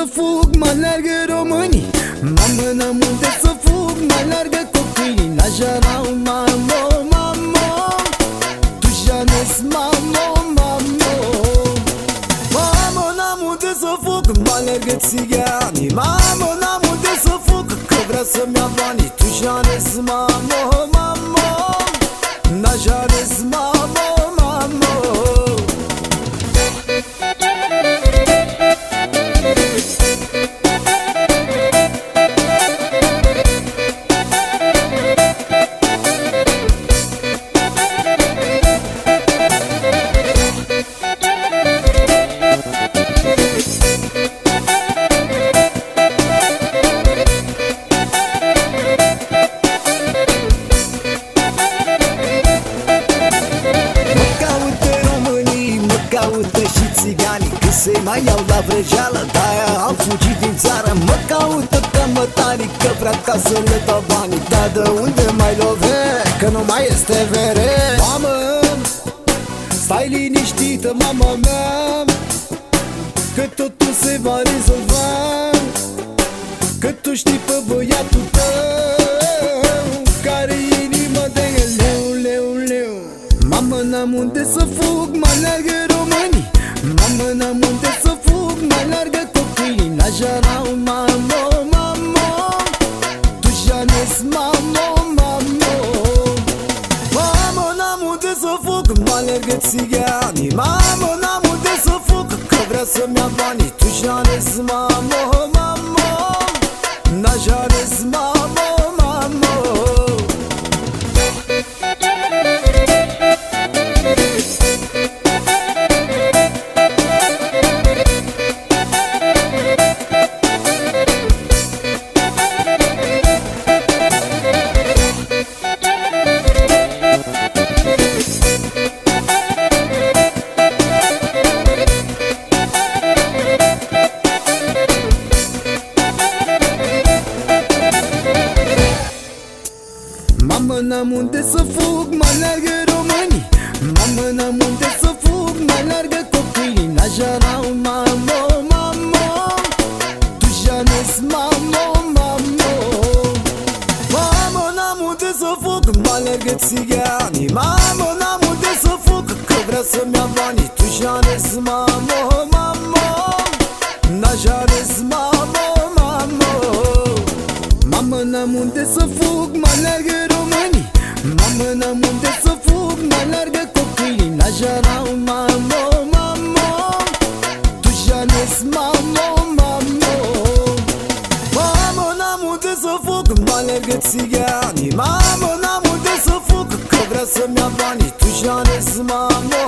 să fug, mă alergă românii. Mamă, n-am unde să fug, mă alergă copiii. Najarau, mamo, mamo, tu janes, mamo, mamo. Mamă, n-am unde să fug, mă alergă țiganii. Mamă, n-am unde să fug, că vrea să-mi ia banii. Tu janes, mamo, mamo, najares, mamo, mamo. Caută și țiganii, că se mai iau la vrăjeală, de-aia au fugit din țară. Mă caută cămătarii, că vrea ca să le dau banii. Dar de unde mai love, că nu mai este vere. Mamă, stai liniștită, mama mea, că totul se va rezolva. Că tu știi pe băiatul tău, care inima de leu, leu, leu. Mamă, n-am unde să fug, mă alergă românii. Mamă, n-am unde să fug, mă alergă copiii. Najarau, mamo, mamo, tu janes, mamo, mamo. Mamă, n-am unde să fug, mă alergă țiganii. Mamă, n-am unde să fug, că vrea să-mi ia banii. Tu janes, mamo, mamo, najares, mamo, mamo. Mamă, n-am unde să fug, mă alergă românii. Mamă, n-am unde să fug, mă alergă copiii. Najarau, mamo, mamo, tu janes, mamo, mamo. Mamă, n-am unde să fug, mă alergă țiganii. Mamă, n-am unde să fug, că vrea să-mi ia banii. Tu janes, mamo, mamo, najares, mamo, mamo. Mamă, n-am unde să fug, mă alergă românii. Mamă, n-am unde să fug, mă alergă copiii. Najarau, mamo, mamo, tu janes, mamo, mamo. Mamă, n-am unde să fug, mă alergă țiganii. Mamă, n-am unde să fug, că vrea să-mi ia banii. Tu janes, mamo,